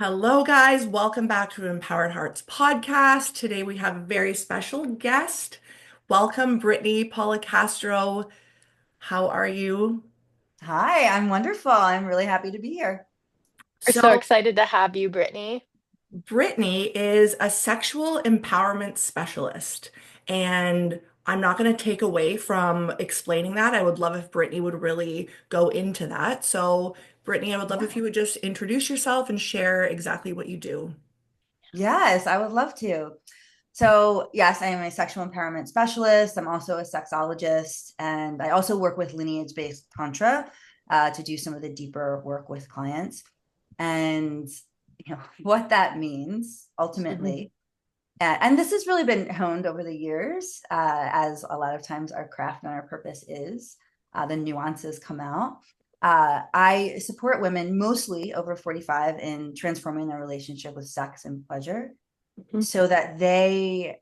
Hello, guys. Welcome back to Empowered Hearts podcast. Today we have a very special guest. Welcome, Brittany Policastro. How are you? Hi, I'm wonderful. I'm really happy to be here. We're so So, excited to have you, Brittany. Brittany is a sexual empowerment specialist, and I'm not going to take away from explaining that. I would love if Brittany would really go into that. So, Brittany, I would love if Yeah. you would just introduce yourself and share exactly what you do. Yes, I would love to. So, yes, I am a sexual empowerment specialist. I'm also a sexologist, and I also work with lineage-based tantra to do some of the deeper work with clients. And what that means Mhm. ultimately, and this has really been honed over the years, as a lot of times our craft and our purpose is, the nuances come out. I support women mostly over 45 in transforming their relationship with sex and pleasure Mhm. so that they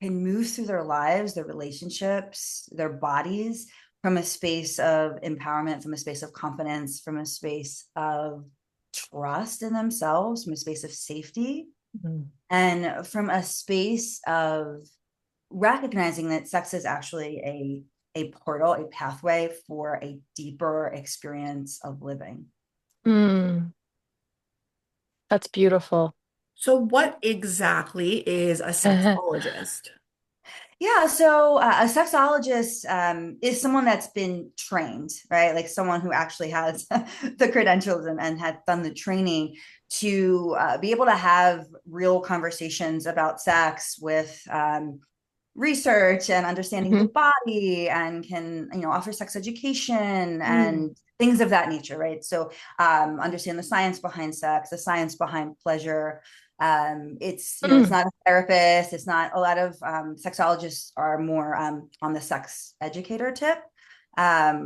can move through their lives, their relationships, their bodies from a space of empowerment, from a space of confidence, from a space of trust in themselves, from a space of safety, Mhm. and from a space of recognizing that sex is actually a portal, a pathway for a deeper experience of living. Mm, that's beautiful. So, what exactly is a sexologist? Yeah, so a sexologist is someone that's been trained, right? Like someone who actually has the credentials and had done the training to be able to have real conversations about sex with research and understanding the Mhm. body, and can offer sex education Mm. and things of that nature, right? So understand the science behind sex, the science behind pleasure. It's Mm, not a therapist. It's not a lot of sexologists are more on the sex educator tip,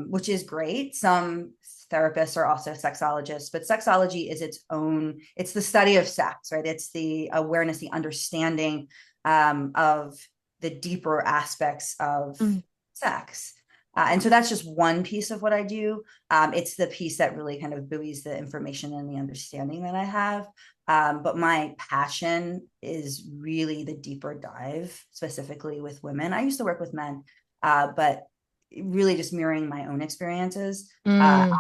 which is great. Some therapists are also sexologists, but sexology is its own, it's the study of sex, right? It's the awareness, the understanding of the deeper aspects of mm. sex. And so that's just one piece of what I do. It's the piece that really kind of buoys the information and the understanding that I have. But my passion is really the deeper dive, specifically with women. I used to work with men, but really just mirroring my own experiences. Mm,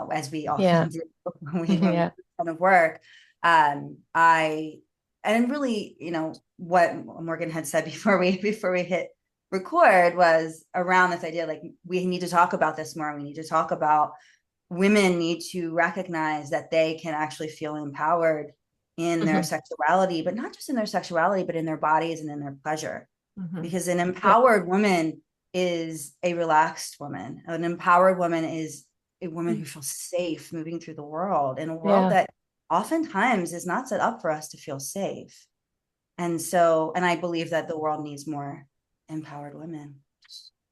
As we often yeah. do when we Yeah. kind of work, I and really, what Morgan had said before we hit record was around this idea, like, we need to talk about this more. We need to talk about women need to recognize that they can actually feel empowered in their Mhm. sexuality, but not just in their sexuality, but in their bodies and in their pleasure. Mhm. Because an Yeah. empowered woman is a relaxed woman. An empowered woman is a woman who feels safe moving through the world, in a world Yeah. that oftentimes is not set up for us to feel safe. And I believe that the world needs more empowered women.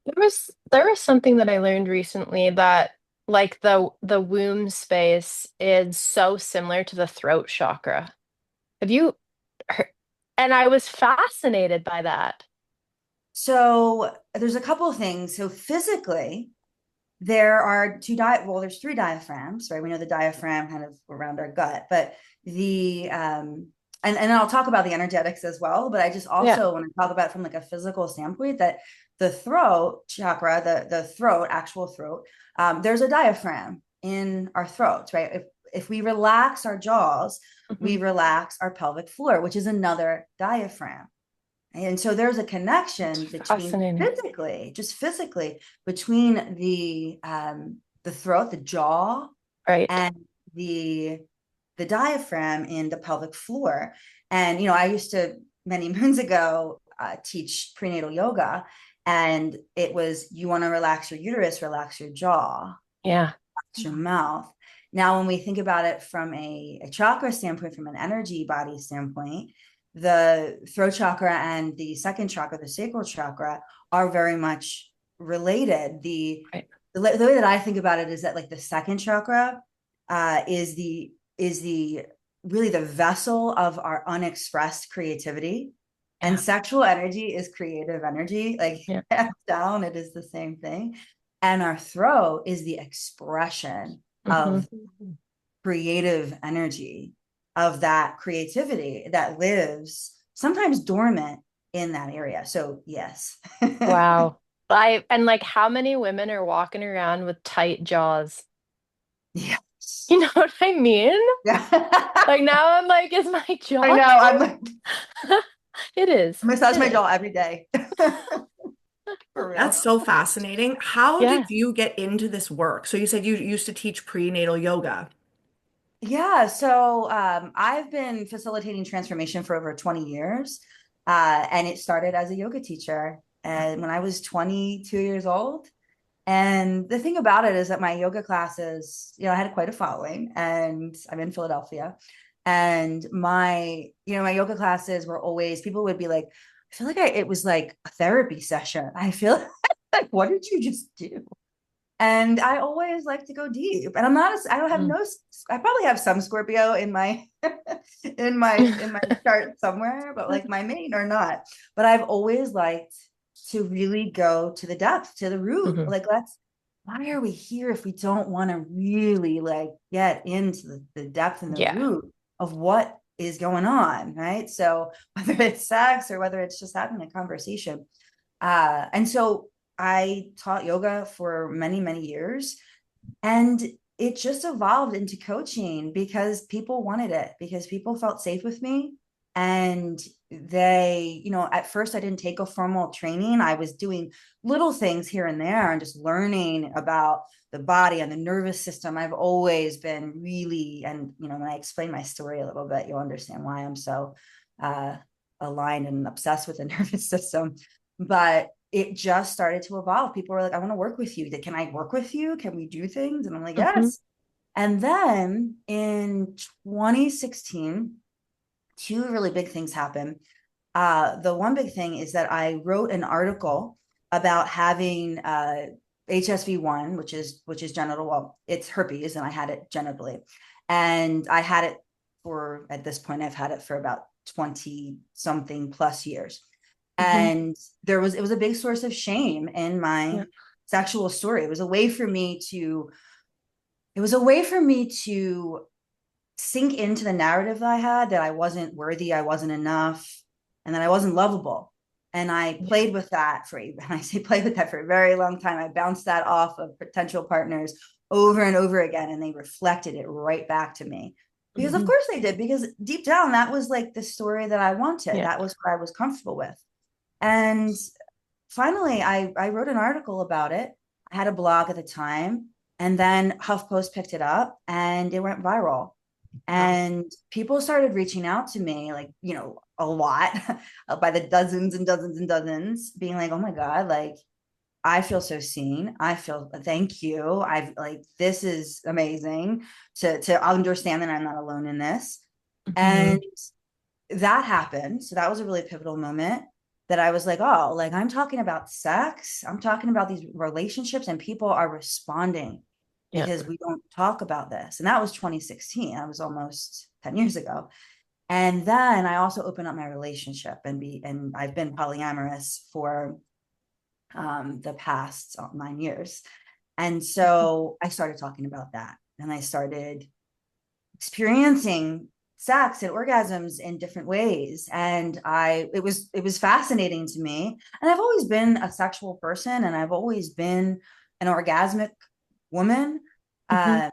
There was something that I learned recently that like the womb space is so similar to the throat chakra. Have you heard? And I was fascinated by that. So there's a couple of things. So physically, there's three diaphragms, right? We know the diaphragm kind of around our gut, but the and I'll talk about the energetics as well, but I just Yeah. also want to talk about from like a physical standpoint that the throat chakra, the throat, actual throat, there's a diaphragm in our throats, right? If we relax our jaws, we Mhm. relax our pelvic floor, which is another diaphragm. And so there's a That's connection between fascinating. physically, just physically, between the throat, the jaw, Right. and the the diaphragm in the pelvic floor. And I used to, many moons ago, teach prenatal yoga, and it was, you want to relax your uterus, relax your jaw, Yeah. relax your mouth. Now, when we think about it from a chakra standpoint, from an energy body standpoint, the throat chakra and the second chakra, the sacral chakra, are very much related. Right. The way that I think about it is that, like, the second chakra is the really the vessel of our unexpressed creativity, and Yeah. sexual energy is creative energy. Like, Yeah. hands down, it is the same thing. And our throat is the expression Hmm. of creative energy. of that creativity that lives sometimes dormant in that area. So yes. Wow. And like how many women are walking around with tight jaws? Yes. You know what I mean? Yeah. Like now I'm like, is my I jaw know. I'm tight? like, It is. I massage It my is. jaw every day. For real. That's so fascinating. How did Yeah. you get into this work? So you said you used to teach prenatal yoga. Yeah, so I've been facilitating transformation for over 20 years. And it started as a yoga teacher. And when I was 22 years old. And the thing about it is that my yoga classes, I had quite a following, and I'm in Philadelphia. And my yoga classes were always, people would be like, I feel like it was like a therapy session. I feel like, what did you just do? And I always like to go deep. And I don't have Mm. I probably have some Scorpio in my in my chart somewhere, but like my main or not. But I've always liked to really go to the depth, to the root. Hmm. Like, why are we here if we don't want to really like get into the depth and the Yeah. root of what is going on, right? So whether it's sex or whether it's just having a conversation. And so I taught yoga for many, many years, and it just evolved into coaching because people wanted it, because people felt safe with me. And at first I didn't take a formal training. I was doing little things here and there and just learning about the body and the nervous system. I've always been really, and when I explain my story a little bit, you'll understand why I'm so uh, aligned and obsessed with the nervous system. But it just started to evolve. People were like, I want to work with you. Can I work with you? Can we do things? And I'm like, Hmm. yes. And then in 2016, two really big things happened. The one big thing is that I wrote an article about having HSV1, which is genital. Well, it's herpes, and I had it genitally, and I had it at this point, I've had it for about 20 something plus years. Hmm. And it was a big source of shame in my Yeah. sexual story. It was a way for me to sink into the narrative that I had, that I wasn't worthy, I wasn't enough, and that I wasn't lovable. And I Yeah. played with that and I say played with that for a very long time. I bounced that off of potential partners over and over again, and they reflected it right back to me. Because of Hmm. course they did, because deep down, that was like the story that I wanted. Yeah. That was what I was comfortable with. And finally, I wrote an article about it. I had a blog at the time, and then HuffPost picked it up and it went viral. Wow. And people started reaching out to me, like, a lot, by the dozens and dozens and dozens, being like, oh my God, like, I feel so seen. Thank you. I've like, this is amazing to understand that I'm not alone in this. Hmm. And that happened. So that was a really pivotal moment, that I was like, oh, like, I'm talking about sex. I'm talking about these relationships, and people are responding Yeah. because we don't talk about this. And that was 2016. That was almost 10 years ago. And then I also opened up my relationship, and I've been polyamorous for the past 9 years. And so I started talking about that, and I started experiencing sex and orgasms in different ways. And it was fascinating to me. And I've always been a sexual person, and I've always been an orgasmic woman. Hmm. uh,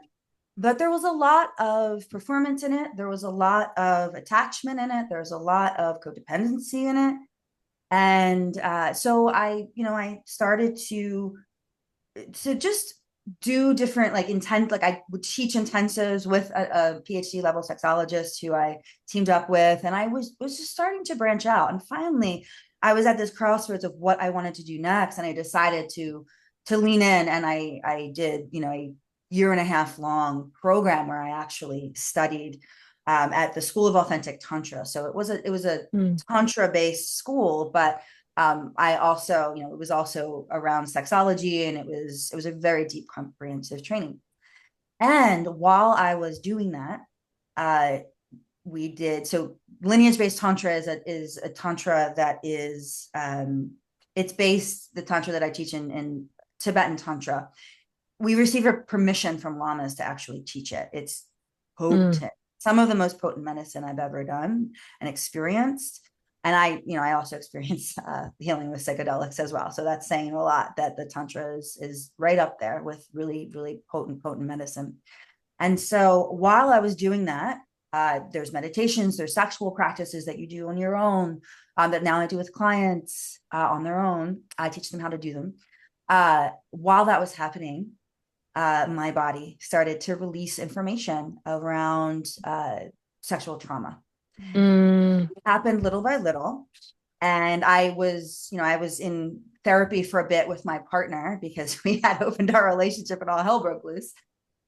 but there was a lot of performance in it, there was a lot of attachment in it, there's a lot of codependency in it. And so I started to just do different, like, like I would teach intensives with a PhD level sexologist who I teamed up with, and I was just starting to branch out. And finally, I was at this crossroads of what I wanted to do next, and I decided to lean in, and I did a year and a half long program where I actually studied at the School of Authentic Tantra. So it was a Mm. tantra based school, but I also, it was also around sexology, and it was a very deep, comprehensive training. And while I was doing that, uh, we did so lineage based tantra is a tantra that is it's based the tantra that I teach in Tibetan tantra. We receive a permission from lamas to actually teach it. It's Mm. potent. It's some of the most potent medicine I've ever done and experienced. And I also experience healing with psychedelics as well. So that's saying a lot, that the tantra is right up there with really, really potent medicine. And so while I was doing that, there's meditations, there's sexual practices that you do on your own, that now I do with clients on their own. I teach them how to do them. While that was happening, my body started to release information around sexual trauma. Mm, It happened little by little. And I was in therapy for a bit with my partner because we had opened our relationship and all hell broke loose.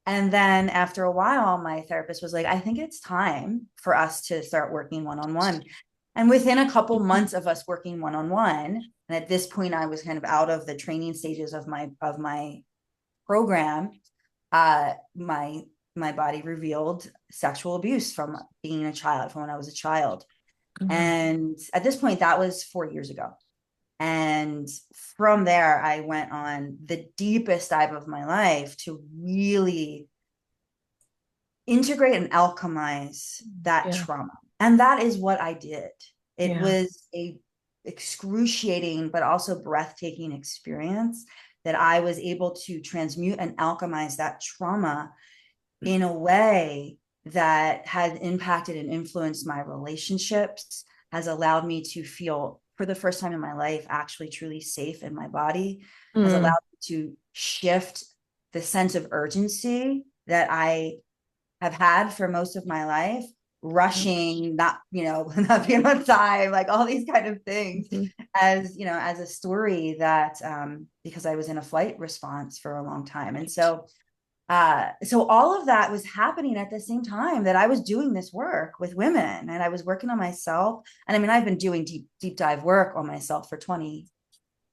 And then after a while, my therapist was like, I think it's time for us to start working one-on-one. And within a couple months of us working one-on-one, and at this point, I was kind of out of the training stages of my program, my body revealed sexual abuse from being a child, from when I was a child. mm, And at this point, that was 4 years ago. And from there, I went on the deepest dive of my life to really integrate and alchemize that yeah, trauma. And that is what I did. It yeah, was a excruciating, but also breathtaking experience that I was able to transmute and alchemize that trauma in a way that had impacted and influenced my relationships, has allowed me to feel, for the first time in my life, actually truly safe in my body, has allowed mm, me to shift the sense of urgency that I have had for most of my life, rushing, not being on time, like all these kind of things, mhm, as a story that, because I was in a flight response for a long time. And so all of that was happening at the same time that I was doing this work with women, and I was working on myself. And I mean, I've been doing deep dive work on myself for 20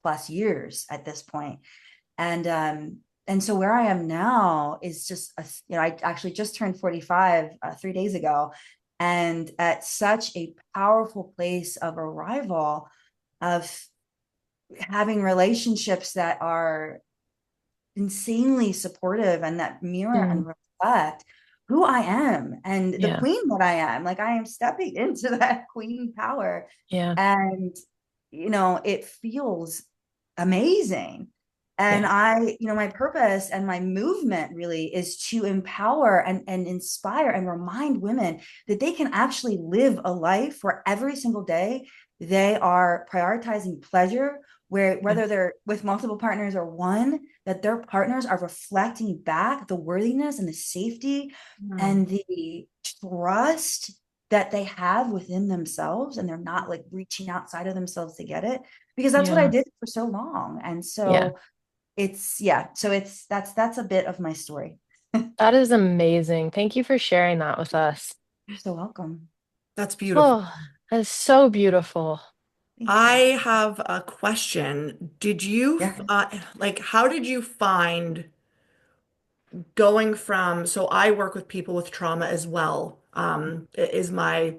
plus years at this point. And so where I am now is just, I actually just turned 45 3 days ago, and at such a powerful place of arrival, of having relationships that are insanely supportive and that mirror and mm, reflect who I am and the yeah, queen that I am. Like, I am stepping into that queen power, yeah, and it feels amazing. And yeah, my purpose and my movement really is to empower and inspire and remind women that they can actually live a life where every single day they are prioritizing pleasure, where yeah, whether they're with multiple partners or one, that their partners are reflecting back the worthiness and the safety Mm. and the trust that they have within themselves, and they're not like reaching outside of themselves to get it, because that's what I yeah, did for so long. And yeah. so that's a bit of my story. That is amazing. Thank you for sharing that with us. You're so welcome. That's beautiful. Oh, that is so beautiful. Thank you. I have a question. Did you, Yeah. like, how did you find going from, so I work with people with trauma as well, is my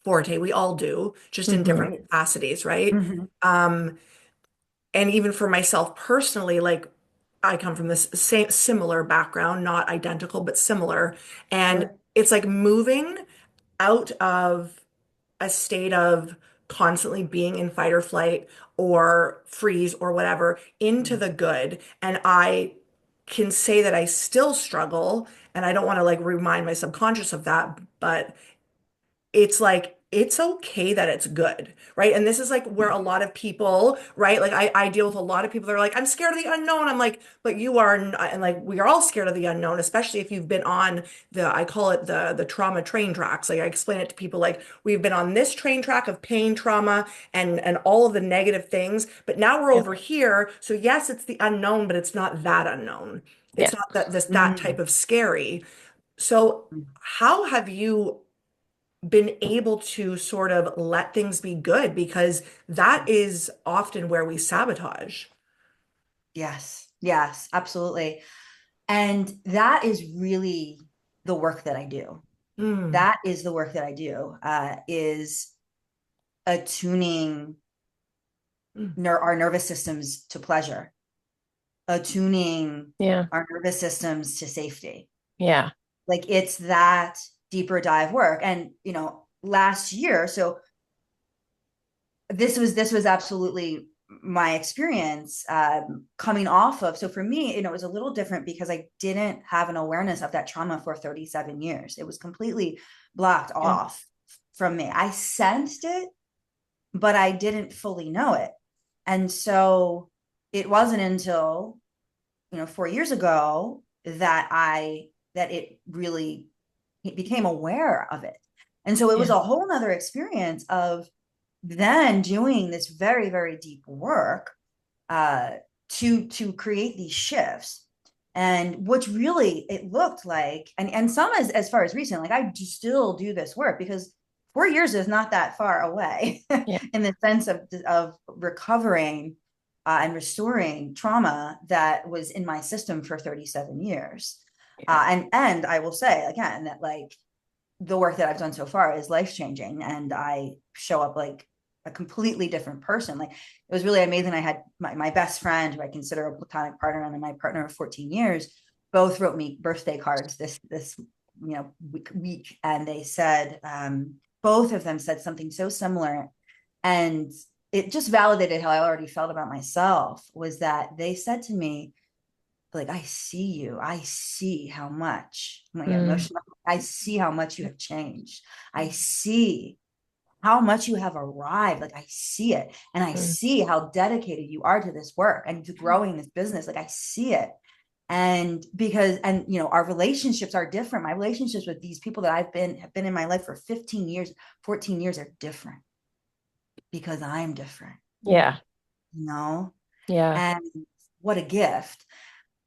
forte. We all do, just in Hmm. different Great. capacities, right? Hmm. Um, and even for myself personally, like, I come from this same similar background, not identical, but similar. And Sure. it's like moving out of a state of constantly being in fight or flight or freeze or whatever into the good. And I can say that I still struggle, and I don't want to like remind my subconscious of that, but it's like it's okay that it's good, right? And this is like where a lot of people, right? Like I deal with a lot of people that are like, I'm scared of the unknown. I'm like, but you are, and like we are all scared of the unknown, especially if you've been on I call it the trauma train tracks. Like I explain it to people like we've been on this train track of pain, trauma, and all of the negative things, but now we're Yep. over here. So yes, it's the unknown, but it's not that unknown. It's Yeah. not that type Mm. of scary. So how have you been able to sort of let things be good, because that is often where we sabotage. Yes. Yes, absolutely. And that is really the work that I do. Mm, That is the work that I do, is attuning mm, our nervous systems to pleasure, attuning Yeah. our nervous systems to safety. Yeah. Like, it's that deeper dive work. And, last year, so this was absolutely my experience, coming off of. So for me, it was a little different because I didn't have an awareness of that trauma for 37 years. It was completely blocked Yeah. off from me. I sensed it, but I didn't fully know it. And so it wasn't until, 4 years ago that it really became aware of it. And so it was Yeah. a whole nother experience of then doing this very, very deep work, to create these shifts. And which really it looked like, and some as far as recent, like I still do this work because 4 years is not that far away Yeah. in the sense of recovering, and restoring trauma that was in my system for 37 years. Yeah. And I will say again that like the work that I've done so far is life changing, and I show up like a completely different person. Like it was really amazing. I had my best friend, who I consider a platonic partner, and then my partner of 14 years, both wrote me birthday cards this week, and they said, both of them said something so similar, and it just validated how I already felt about myself. Was that they said to me, like, I see you. I see how much, I'm gonna get emotional. I see how much you have changed. I see how much you have arrived. Like, I see it. And I see how dedicated you are to this work and to growing this business. Like, I see it. And our relationships are different. My relationships with these people that have been in my life for 15 years, 14 years are different because I'm different, Yeah. you know? Yeah. And what a gift.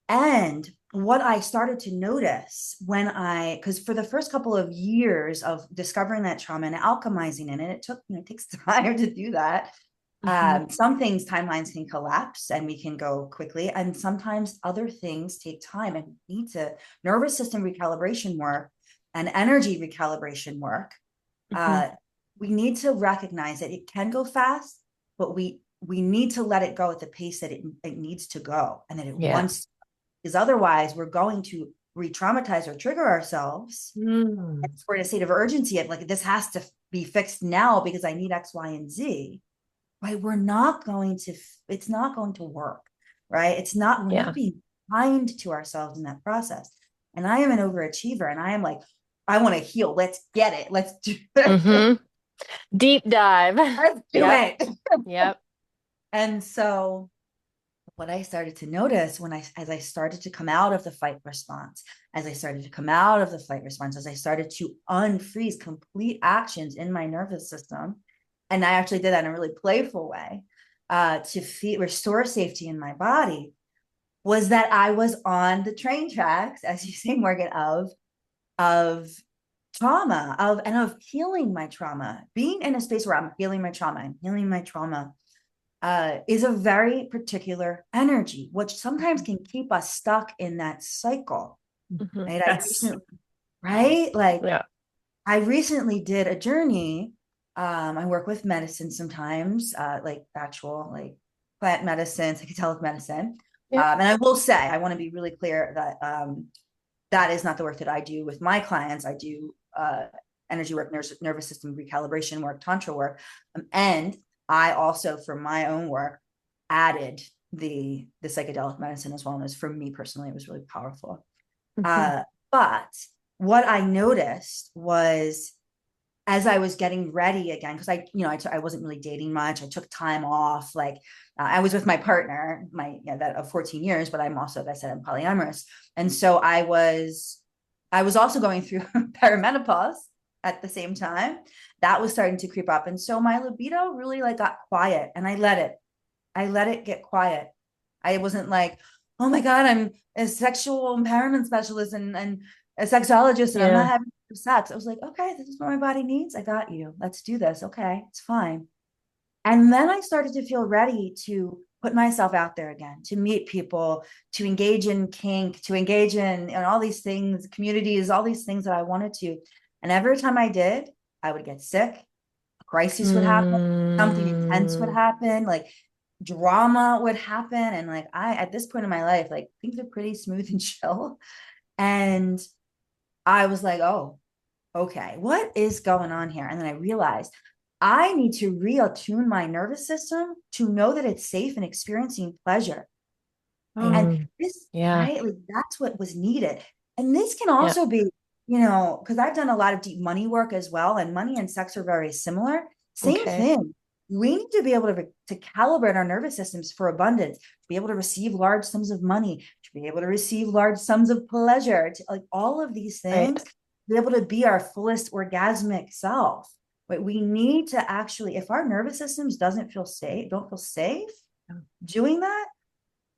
And what I started to notice because for the first couple of years of discovering that trauma and alchemizing it, and it takes time to do that. Some things, timelines can collapse and we can go quickly. And sometimes other things take time and need to nervous system recalibration work and energy recalibration work. We need to recognize that it can go fast, but we need to let it go at the pace that it needs to go, and that it Yeah. wants, because otherwise we're going to re-traumatize or trigger ourselves. We're in a state of urgency of like, this has to be fixed now because I need X, Y, and Z. Right? It's not going to work. Right? We're Yeah. not being kind to ourselves in that process. And I am an overachiever, and I am like, I want to heal. Let's get it. Let's do it. Deep dive. Let's do Yep. it. Yep. And so what I started to notice as I started to come out of the fight response, as I started to unfreeze complete actions in my nervous system, and I actually did that in a really playful way, to restore safety in my body, was that I was on the train tracks, as you say, Morgan, of trauma, of healing my trauma. Being in a space where I'm healing my trauma, is a very particular energy, which sometimes can keep us stuck in that cycle. Right? That's Right? Like, Yeah. I recently did a journey. I work with medicine sometimes, like actual like plant medicine, psychedelic medicine. Yeah. And I will say, I want to be really clear that that is not the work that I do with my clients. I do energy work, nervous system recalibration work, tantra work, and I also, for my own work, added the psychedelic medicine as well. And for me personally, it was really powerful. But what I noticed was, as I was getting ready again, because I wasn't really dating much. I took time off. Like, I was with my partner, that of 14 years, but I'm also, as I said, I'm polyamorous. And so I was also going through perimenopause at the same time. That was starting to creep up. And so my libido really like got quiet, and I let it get quiet. I wasn't like, oh my God, I'm a sexual empowerment specialist and a sexologist, and I'm not Yeah. having sex. I was like, okay, this is what my body needs. I got you. Let's do this. Okay, it's fine. And then I started to feel ready to put myself out there again, to meet people, to engage in kink, to engage in all these things, communities, all these things that I wanted to. And every time I did, I would get sick, a crisis would happen, something intense would happen, like drama would happen. And like, at this point in my life, like things are pretty smooth and chill. And I was like, oh, okay, what is going on here? And then I realized I need to reattune my nervous system to know that it's safe and experiencing pleasure. And Oh, Mm, this, yeah. right, like that's what was needed. And this can Yeah. also be, because I've done a lot of deep money work as well, and money and sex are very similar. Same Okay. thing. We need to be able to calibrate our nervous systems for abundance, to be able to receive large sums of money, to be able to receive large sums of pleasure, to, like all of these Right. things, be able to be our fullest orgasmic self. But we need to actually, if our nervous systems don't feel safe doing that,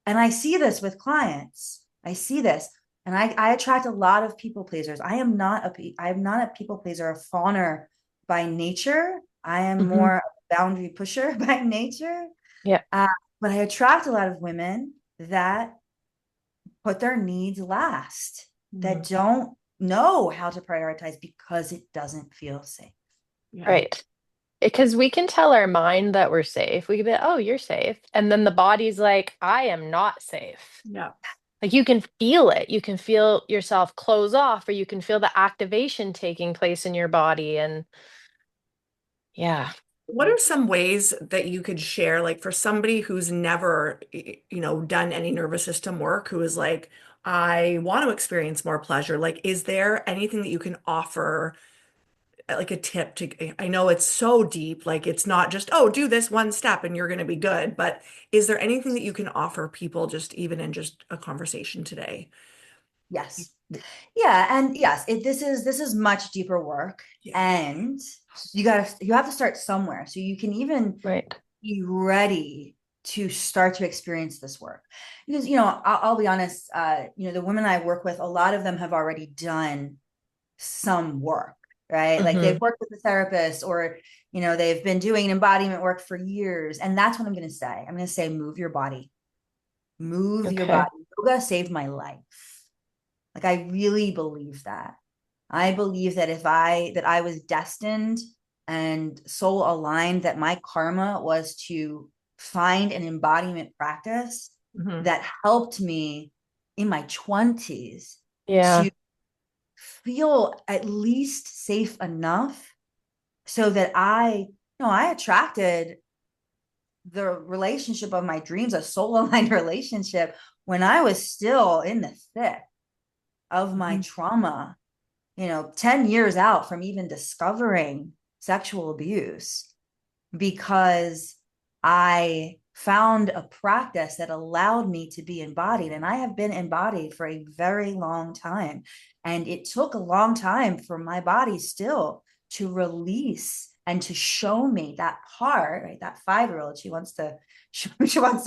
and I see this with clients. I see this. And I attract a lot of people pleasers. I am not a people pleaser, a fawner by nature. I am Hmm. more a boundary pusher by nature. Yeah. Uh, but I attract a lot of women that put their needs last, mm, that don't know how to prioritize because it doesn't feel safe. yeah. Right. Because we can tell our mind that we're safe. We can be, oh, you're safe. And then the body's like, I am not safe. Yeah. Like you can feel it. You can feel yourself close off, or you can feel the activation taking place in your body. And yeah. What are some ways that you could share, like for somebody who's never, done any nervous system work, who is like, I want to experience more pleasure? Like, is there anything that you can offer, like a tip to, I know it's so deep, like it's not just, oh, do this one step and you're going to be good, but is there anything that you can offer people just even in just a conversation today? Yes. Yeah, and yes, this is much deeper work, Yeah. and you have to start somewhere. So you can even Right. be ready to start to experience this work. Because, I'll be honest, the women I work with, a lot of them have already done some work, right? Like Hmm. they've worked with a therapist, or, they've been doing embodiment work for years. And that's what I'm going to say. I'm going to say, move your body, move your body. Okay. Yoga saved my life. Like I really believe that. I believe that that I was destined and soul aligned, that my karma was to find an embodiment practice Hmm. that helped me in my 20s Yeah. to feel at least safe enough so that I attracted the relationship of my dreams, a soul aligned relationship, when I was still in the thick of my Hmm. trauma, 10 years out from even discovering sexual abuse, because I found a practice that allowed me to be embodied. And I have been embodied for a very long time. And it took a long time for my body still to release and to show me that part, right? That 5-year-old, she wants to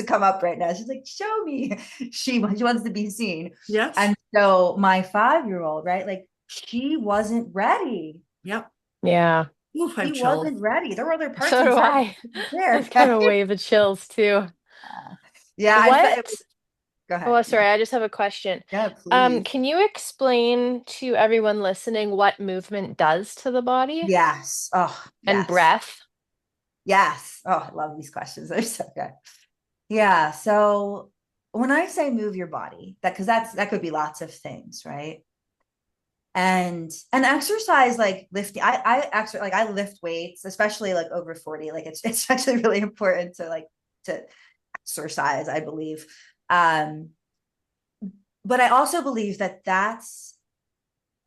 come up right now. She's like, show me. She wants to be seen. Yes. And so my 5-year-old, right? Like she wasn't ready. Yep. Yeah. Ooh, I She have chills. wasn't ready. There were other parts So do inside I. there, That's kind of a right? wave of chills too. Yeah, What? go ahead. Oh, Yeah. sorry, I just have a question. Yeah, please. Can you explain to everyone listening what movement does to the body Yes. Oh, and yes. breath? Yes. Oh, I love these questions. They're so good. Yeah. So when I say move your body, because that could be lots of things, right? And exercise, like lifting. I actually, like, I lift weights, especially like over 40. Like it's actually really important to exercise, I believe. Um, but I also believe that I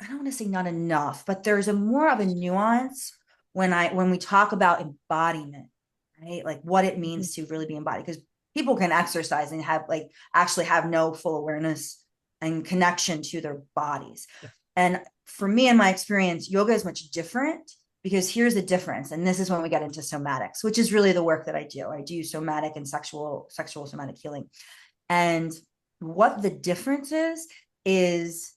don't want to say not enough, but there's a more of a nuance when we talk about embodiment, right? Like what it Mhm. means to really be embodied. Because people can exercise and have, like, actually have no full awareness and connection to their bodies. Yeah. And for me, in my experience, yoga is much different, because here's the difference. And this is when we get into somatics, which is really the work that I do. I do somatic and sexual somatic healing. And what the difference is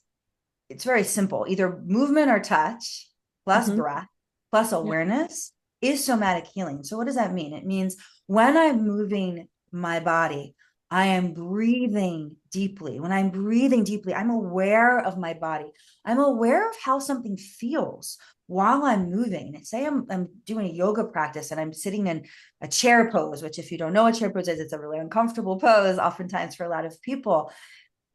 it's very simple. Either movement or touch plus Hmm. breath plus Yeah. awareness is somatic healing. So what does that mean? It means when I'm moving my body, I am breathing deeply. When I'm breathing deeply, I'm aware of my body. I'm aware of how something feels while I'm moving. And say I'm doing a yoga practice and I'm sitting in a chair pose, which, if you don't know what chair pose is, it's a really uncomfortable pose, oftentimes, for a lot of people.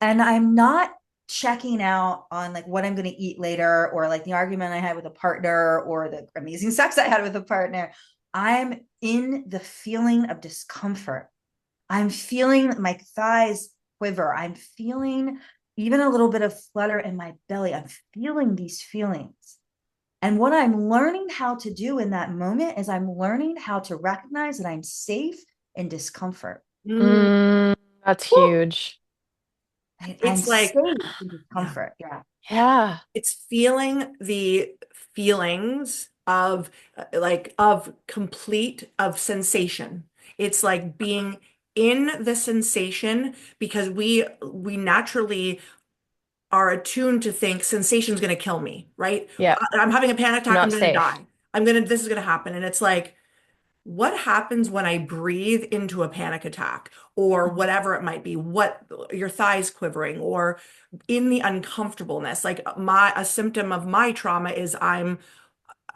And I'm not checking out on like what I'm going to eat later, or like the argument I had with a partner, or the amazing sex I had with a partner. I'm in the feeling of discomfort. I'm feeling my thighs quiver. I'm feeling even a little bit of flutter in my belly. I'm feeling these feelings. And what I'm learning how to do in that moment is I'm learning how to recognize that I'm safe in discomfort. Mm. Mm, that's Woo! huge. I'm It's like, safe in yeah, discomfort. Yeah. Yeah. it's feeling the feelings of like of complete of sensation. It's like being in the sensation because we naturally are attuned to think sensation's going to kill me, right? Yeah. I'm having a panic I'm attack, I'm not going to safe. die. This is going to happen. And it's like, what happens when I breathe into a panic attack or whatever it might be? What your thighs quivering or in the uncomfortableness? Like a symptom of my trauma is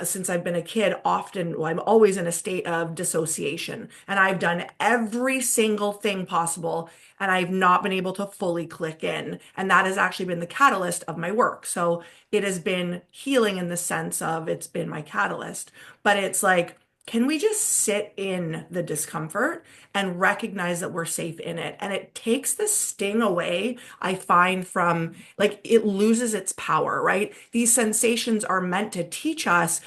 since I've been a kid, often, well, I'm always in a state of dissociation. And I've done every single thing possible, and I've not been able to fully click in. And that has actually been the catalyst of my work. So it has been healing in the sense of it's been my catalyst. But it's like, can we just sit in the discomfort and recognize that we're safe in it? And it takes the sting away, I find, from like it loses its power, right? These sensations are meant to teach us,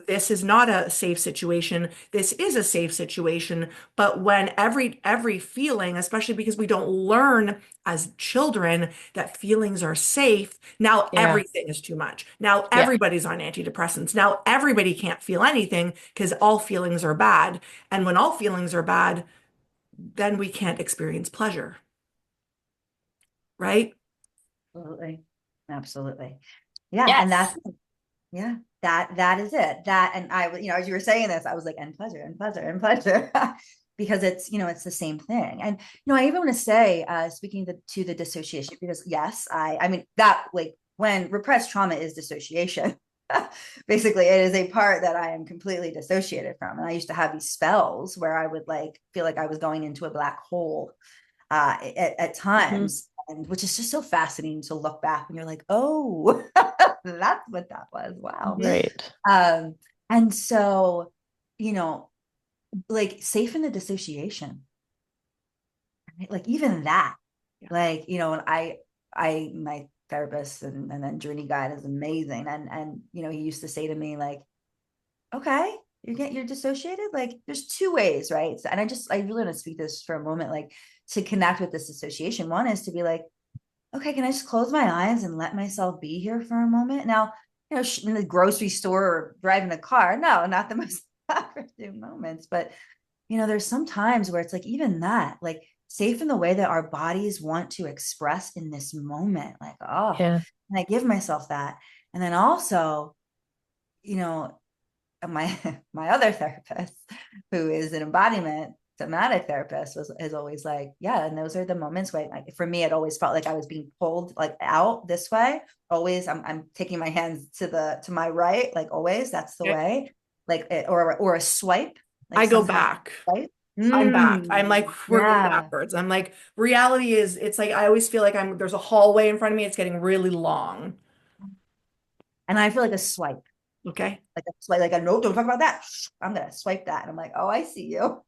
this is not a safe situation. This is a safe situation. But when every feeling, especially because we don't learn as children that feelings are safe, now Yeah. everything is too much. Now Yeah. everybody's on antidepressants. Now everybody can't feel anything because all feelings are bad. And when all feelings are bad, then we can't experience pleasure, right? Absolutely. Absolutely. Yeah. And Yes. that's, yeah, that is it. That, and I, as you were saying this, I was like, and pleasure, and pleasure, and pleasure, because it's, it's the same thing. And, I even want to say, speaking to the dissociation, because yes, I mean, that like when repressed trauma is dissociation, basically it is a part that I am completely dissociated from. And I used to have these spells where I would like, feel like I was going into a black hole at Mhm. times, and which is just so fascinating to look back and you're like, oh, that's what that was. Wow. Right. Um, and so, you know, like safe in the dissociation, right? Like even that, Yeah. like, and my therapist and then journey guide is amazing. And, he used to say to me like, okay, you're dissociated. Like there's two ways, right? So, and I really want to speak this for a moment, like to connect with this association. One is to be like, okay, can I just close my eyes and let myself be here for a moment? Now, in the grocery store or driving a car, no, not the most opportune moments, but there's some times where it's like even that, like safe in the way that our bodies want to express in this moment, like, oh, Yeah. and I give myself that. And then also, you know, my my other therapist, who is an embodiment somatic therapist, is always like, yeah, and those are the moments where, like, for me, it always felt like I was being pulled like out this way. Always, I'm taking my hands to my right, like always. That's the Yeah. way, like, or a swipe, like I go sometimes back. swipe. I'm back. I'm like, we're going Yeah, backwards. I'm like, reality is, it's like, I always feel like there's a hallway in front of me. It's getting really long. and I feel like a swipe, Okay. like a swipe, like a no, don't talk about that. I'm gonna swipe that, and I'm like, oh, I see you.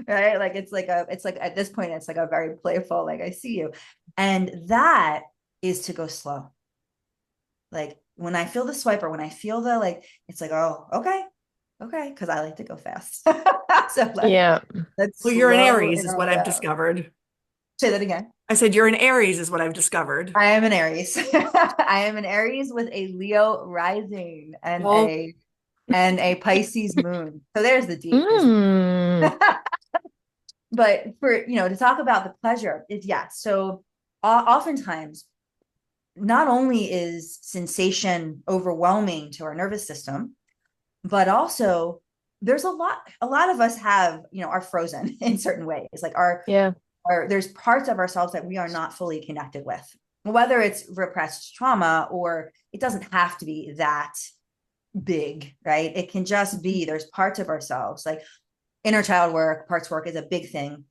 Right, like it's like at this point it's like a very playful, like I see you. And that is to go slow. Like when I feel the swipe, or when I feel the, like, it's like, oh, okay, because I like to go fast. So Yeah. let's Well, you're an slow Aries it is all what I've down. discovered. Say that again. I said, you're an Aries is what I've discovered. I am an Aries. I am an Aries with a Leo rising and Well, a Pisces moon. So there's the deep. Mm. But for, to talk about the pleasure is, yeah. So oftentimes, not only is sensation overwhelming to our nervous system, but also there's a lot of us have, are frozen in certain ways. Like Yeah. there's parts of ourselves that we are not fully connected with, whether it's repressed trauma, or it doesn't have to be that big, right? It can just be, there's parts of ourselves, like inner child work, parts work is a big thing,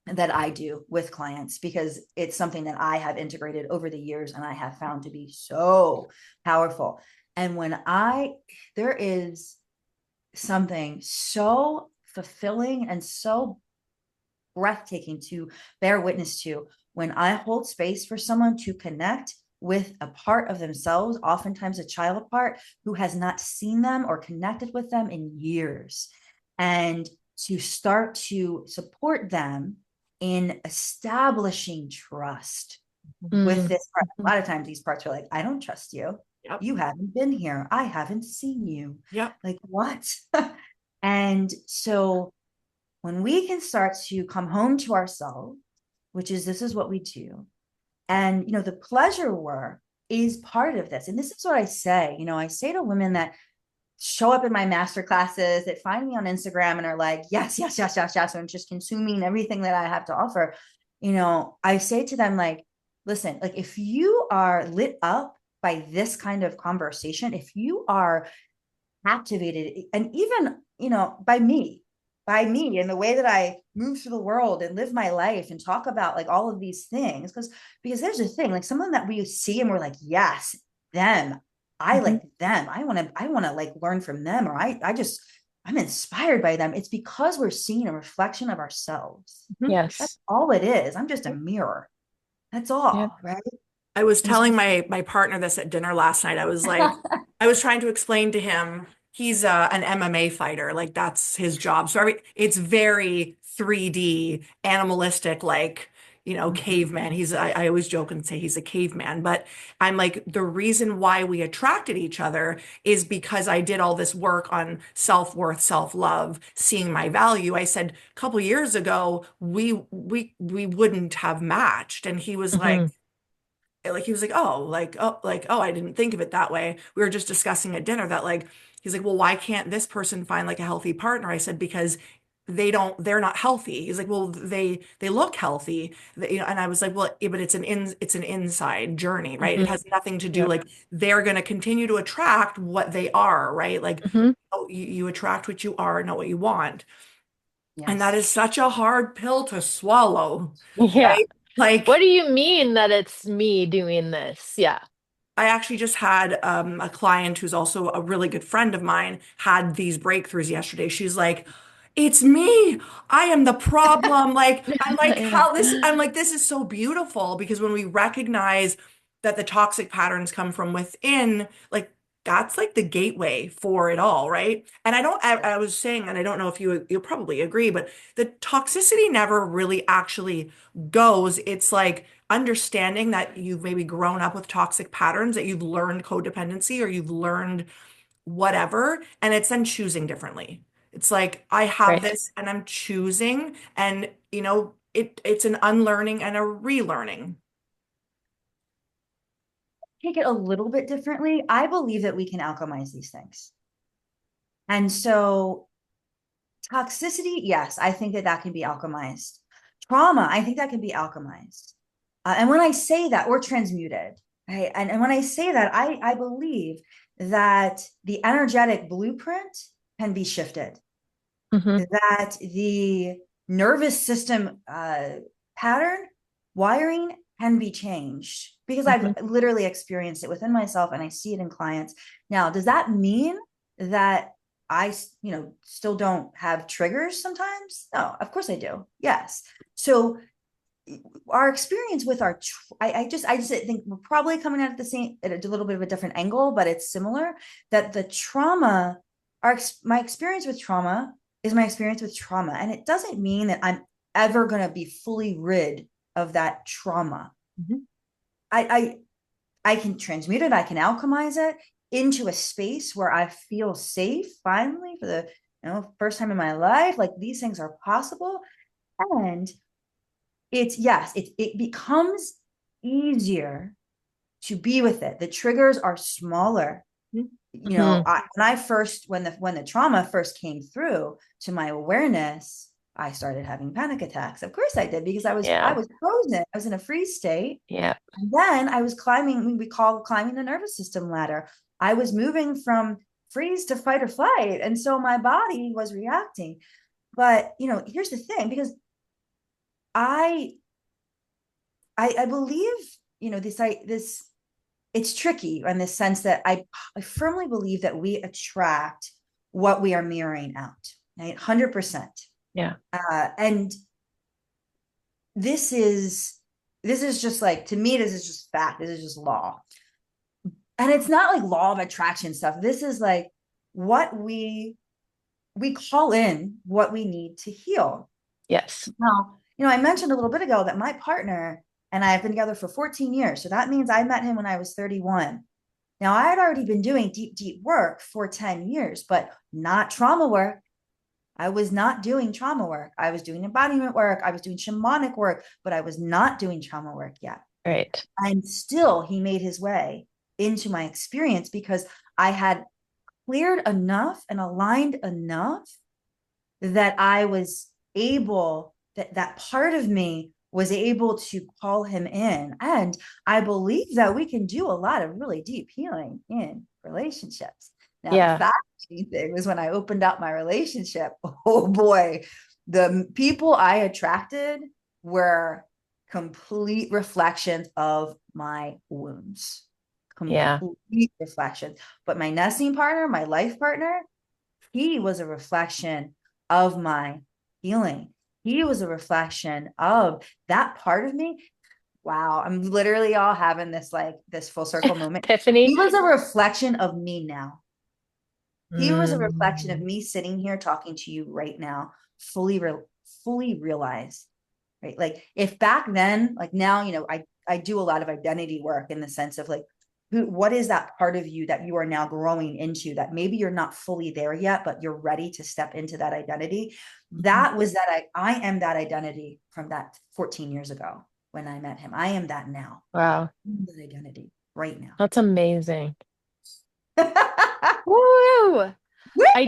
that I do with clients, because it's something that I have integrated over the years and I have found to be so powerful. And there is something so fulfilling and so breathtaking to bear witness to when I hold space for someone to connect with a part of themselves, oftentimes a child part, who has not seen them or connected with them in years, and to start to support them in establishing trust with Mm. this part. A lot of times these parts are like, I don't trust you. Yep. You haven't been here. I haven't seen you. Yep. Like, what? And so when we can start to come home to ourselves, which is, this is what we do. And, the pleasure work is part of this. And this is what I say, I say to women that show up in my master classes, that find me on Instagram and are like, yes, yes, yes, yes, yes. And just consuming everything that I have to offer. I say to them, like, listen, like, if you are lit up by this kind of conversation, if you are captivated, and even, by me and the way that I move through the world and live my life and talk about like all of these things, because there's a thing, like someone that we see and we're like, yes, them, I Mhm. like them, I want to like learn from them, or I'm inspired by them. It's because we're seeing a reflection of ourselves. Mhm. That's Yes. all it is. I'm just a mirror. That's Yep. all, right? I was And so, telling my partner this at dinner last night. I was like, I was trying to explain to him he's an MMA fighter, like that's his job. So it's very 3D, animalistic, like caveman. I always joke and say he's a caveman, but I'm like, the reason why we attracted each other is because I did all this work on self-worth, self-love, seeing my value. I said a couple years ago we wouldn't have matched, and he was Hmm. like he was like, oh, I didn't think of it that way. We were just discussing at dinner that like he's like, well, why can't this person find like a healthy partner? I said, because they're not healthy. He's like, well, they look healthy. And I was like, well, yeah, but it's an inside journey, right? It Hmm. has nothing to do Yep. like they're going to continue to attract what they are, right? Like, Hmm. oh, you attract what you are, not what you want. And that yes. is such a hard pill to swallow, Yeah. right? What Like, do you mean that it's me doing this? Yeah. I actually just had a client who's also a really good friend of mine had these breakthroughs yesterday. She's like, "It's me. I am the problem." Like, I'm like, Yeah. how this? I'm like, this is so beautiful because when we recognize that the toxic patterns come from within, like that's like the gateway for it all, right? And I was saying, and I don't know if you'll probably agree, but the toxicity never really actually goes. It's like understanding that you've maybe grown up with toxic patterns, that you've learned codependency or you've learned whatever, and it's then choosing differently. It's like I have Right. this and I'm choosing, and it's an unlearning and a relearning. Take it a little bit differently. I believe that we can alchemize these things. And so toxicity, yes, I think that can be alchemized. Trauma, I think that can be alchemized. And when I say that, or transmuted, right? And when I say that, I believe that the energetic blueprint can be shifted, Hmm. that the nervous system pattern wiring can be changed, because I've Hmm. literally experienced it within myself and I see it in clients. Now, does that mean that I, still don't have triggers sometimes? No, of course I do. Yes. So our experience with I just think we're probably coming at a little bit of a different angle, but it's similar. That the trauma, my experience with trauma is my experience with trauma, and it doesn't mean that I'm ever going to be fully rid of that trauma. Mhm. I can transmute it, I can alchemize it into a space where I feel safe finally for the first time in my life. Like, these things are possible, and it becomes easier to be with it. The triggers are smaller. Hmm. When the trauma first came through to my awareness, I started having panic attacks. Of course I did, because I Yeah. was frozen. I was in a freeze state. Yeah. And then I was climbing, we call climbing the nervous system ladder. I was moving from freeze to fight or flight. And so my body was reacting. But here's the thing, because I I believe, this it's tricky in the sense that I firmly believe that we attract what we are mirroring out, right? 100%. Yeah. And this is just like, to me, this is just fact. This is just law. And it's not like law of attraction stuff. This is like what we call in what we need to heal. Yes. Now, I mentioned a little bit ago that my partner and I have been together for 14 years. So that means I met him when I was 31. Now, I had already been doing deep, deep work for 10 years, but not trauma work. I was not doing trauma work. I was doing embodiment work. I was doing shamanic work, but I was not doing trauma work yet. Right. And still, he made his way into my experience because I had cleared enough and aligned enough that I was able, that part of me was able to call him in. And I believe that we can do a lot of really deep healing in relationships. Now, the Yeah. fascinating thing was when I opened up my relationship, oh boy, the people I attracted were complete reflections of my wounds. Yeah. Complete reflections. But my nesting partner, my life partner, he was a reflection of my healing. He was a reflection of that part of me. Wow, I'm literally all having this full circle moment. Epiphany. He was a reflection of me now. He was a reflection of Mm. me sitting here talking to you right now, fully realized, right? Like if back then, like now, I do a lot of identity work in the sense of like, what is that part of you that you are now growing into that maybe you're not fully there yet, but you're ready to step into that identity. That was that I am that identity from that 14 years ago when I met him. I am that now. Wow. I'm that identity right now. That's amazing. Woo! I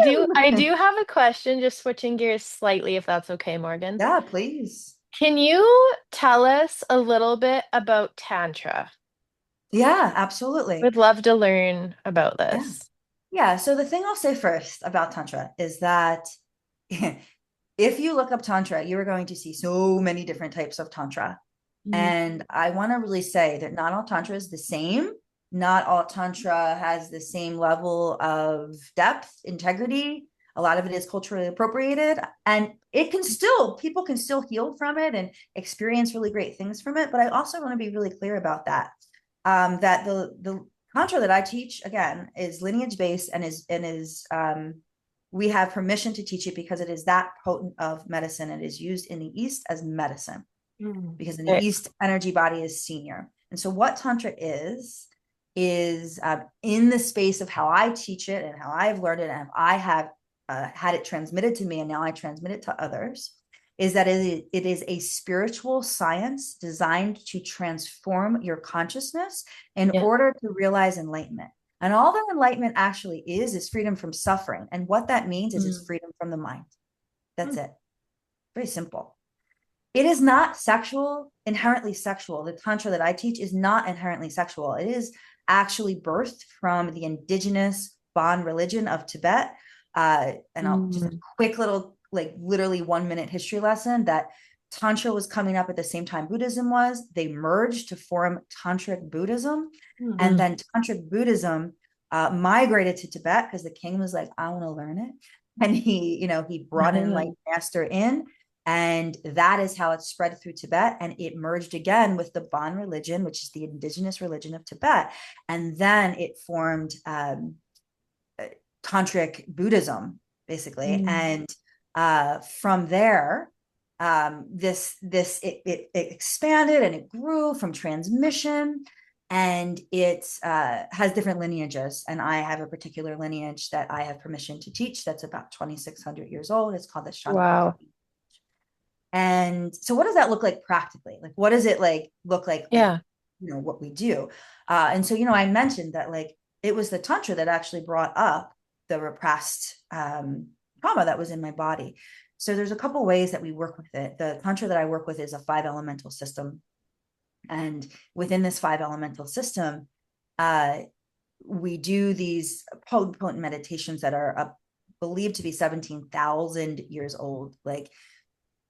do have a question, just switching gears slightly, if that's okay, Morgan. Yeah, please. Can you tell us a little bit about Tantra? Yeah, absolutely. Would love to learn about Yeah. this. Yeah. So the thing I'll say first about Tantra is that if you look up Tantra, you are going to see so many different types of Tantra. Mm. And I want to really say that not all Tantra is the same. Not all Tantra has the same level of depth, integrity. A lot of it is culturally appropriated. And people can still heal from it and experience really great things from it. But I also want to be really clear about that. That the Tantra that I teach, again, is lineage based and is we have permission to teach it because it is that potent of medicine. It is used in the East as medicine because in the Right. East, energy body is senior. And so what Tantra is in the space of how I teach it and how I've learned it and I have had it transmitted to me and now I transmit it to others, is that it is a spiritual science designed to transform your consciousness in Yeah. order to realize enlightenment. And all that enlightenment actually is freedom from suffering. And what that means is it's Mm. freedom from the mind. That's Mm. it. Very simple. It is not inherently sexual. The Tantra that I teach is not inherently sexual. It is actually birthed from the indigenous Bon religion of Tibet. And I'll just a Mm. quick little, like literally 1 minute history lesson that Tantra was coming up at the same time Buddhism was. They merged to form Tantric Buddhism. And Mm. then Tantric Buddhism migrated to Tibet because the king was like, I want to learn it. And he brought an enlightened master in. And that is how it spread through Tibet. And it merged again with the Bon religion, which is the indigenous religion of Tibet. And then it formed Tantric Buddhism, basically. Mm. And from there, it expanded and it grew from transmission. And it has different lineages. And I have a particular lineage that I have permission to teach that's about 2,600 years old. It's called the Shanti. Wow. And so what does that look like practically? Like, what does it look like, Yeah. what we do? And so, I mentioned that it was the Tantra that actually brought up the repressed trauma that was in my body. So there's a couple ways that we work with it. The Tantra that I work with is a 5 elemental system. And within this 5 elemental system, we do these potent meditations that are believed to be 17,000 years old. Like,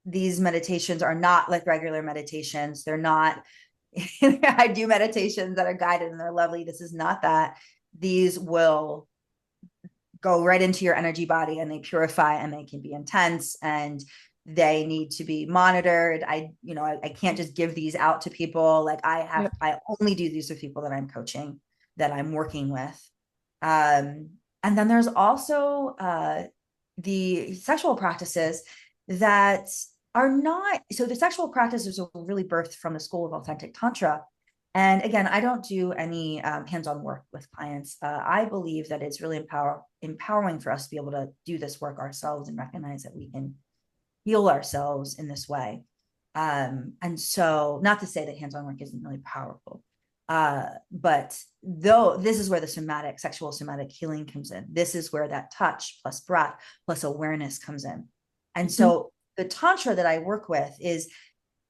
these meditations are not like regular meditations. They're not, I do meditations that are guided and they're lovely. This is not that. These will go right into your energy body and they purify, and they can be intense, and they need to be monitored. I can't just give these out to people. Like Yep. I only do these with people that I'm coaching, that I'm working with. And then there's also the sexual practices that are not, so the sexual practices are really birthed from the school of authentic tantra. And again, I don't do any hands-on work with clients. I believe that it's really empowering for us to be able to do this work ourselves and recognize that we can heal ourselves in this way. And so, not to say that hands-on work isn't really powerful, but though this is where the sexual somatic healing comes in. This is where that touch plus breath plus awareness comes in. And so the tantra that I work with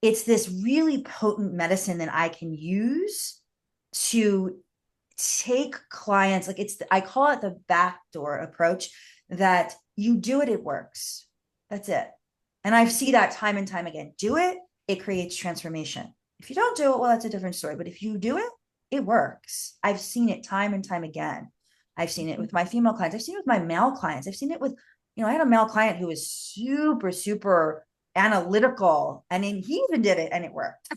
it's this really potent medicine that I can use to take clients, like I call it the backdoor approach, that you do it, it works. That's it. And I see that time and time again. Do it, it creates transformation. If you don't do it, well, that's a different story. But if you do it, it works. I've seen it time and time again. I've seen it with my female clients. I've seen it with my male clients. I've seen it with, I had a male client who was super, super analytical, and then he even did it and it worked.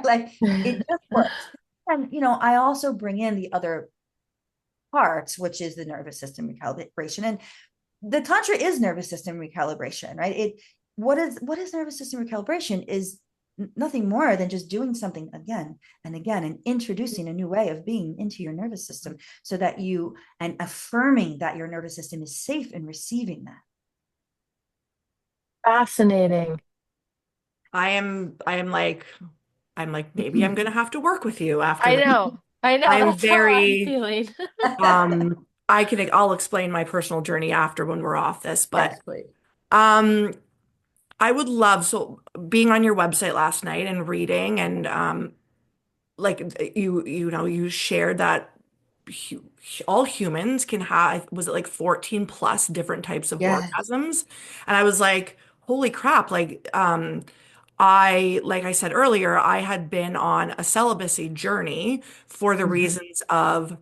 Like it just works. And I also bring in the other parts, which is the nervous system recalibration. And the tantra is nervous system recalibration, right? What is nervous system recalibration is nothing more than just doing something again and again and introducing a new way of being into your nervous system, so that and affirming that your nervous system is safe in receiving that. Fascinating. I'm like, maybe I'm gonna have to work with you after I this. know. I know. I'm That's how I'm very, feeling. I'll explain my personal journey after when we're off this, but Yes, please. um, I would love, so being on your website last night and reading, and like you shared that hu all humans can have, was it like 14 plus different types of Yes. orgasms? And I was like, holy crap, like like I said earlier, I had been on a celibacy journey for the Mhm. reasons of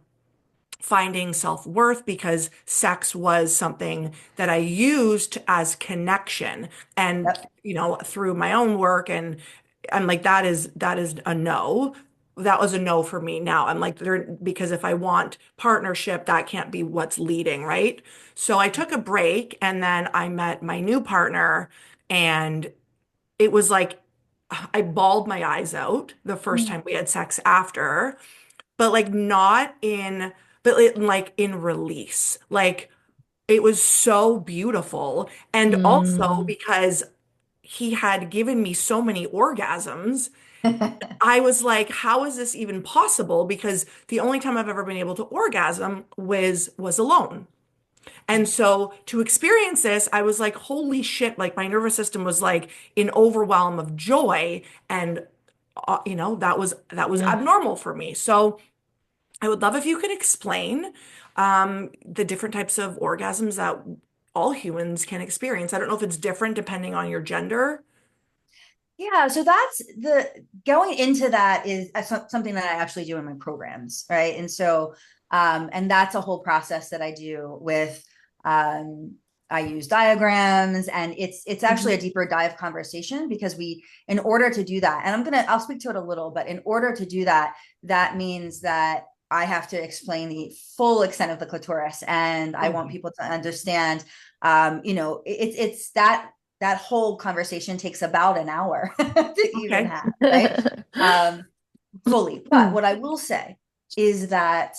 finding self-worth, because sex was something that I used as connection, and Yep. through my own work, and I'm like, that is a no. That was a no for me. Now I'm like, because if I want partnership, that can't be what's leading, right? So I took a break, and then I met my new partner, and it was like I bawled my eyes out the first time we had sex after, but like not in, but like in release. Like it was so beautiful. And also Mm. because he had given me so many orgasms, I was like, how is this even possible? Because the only time I've ever been able to orgasm was alone. And so to experience this, I was like, holy shit, like my nervous system was like in overwhelm of joy. And that was Yeah. abnormal for me. So I would love if you could explain the different types of orgasms that all humans can experience. I don't know if it's different depending on your gender. Yeah, so that's the going into that is something that I actually do in my programs, right? And so, and that's a whole process that I do with, I use diagrams, and it's actually a Mhm. deeper dive conversation, because in order to do that, and I'll speak to it a little, but in order to do that, that means that I have to explain the full extent of the clitoris, and I want Okay. people to understand, it's that whole conversation takes about an hour to even Okay. have, right? Um, Fully. But what I will say is that